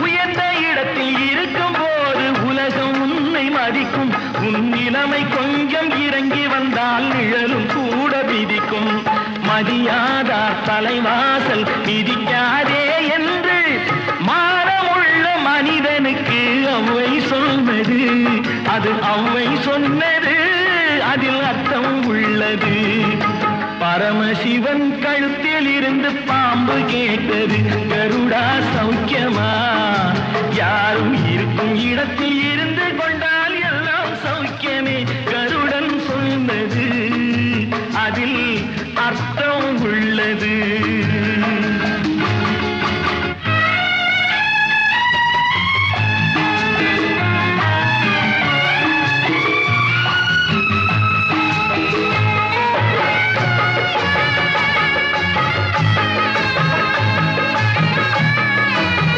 உயர்ந்த இடத்தில் இருக்கும் போது உலகம் உன்னை மதிக்கும். உன் நிலைமை கொஞ்சம் இறங்கி வந்தால் நிழலும் கூட விதிக்கும். மதியாதார் தலைவாசல் மிதிக்காதே என்று மானமுள்ள மனிதனுக்கு அவ்வை சொன்னது. அது அவ்வை சொன்னது, அதில் அர்த்தம் உள்ளது. பரமசிவன் கழுத்தில் இருந்து பாம்பு கேட்டது, கருடா சௌக்கியமா? யாரும் இருக்கும் இடத்தில்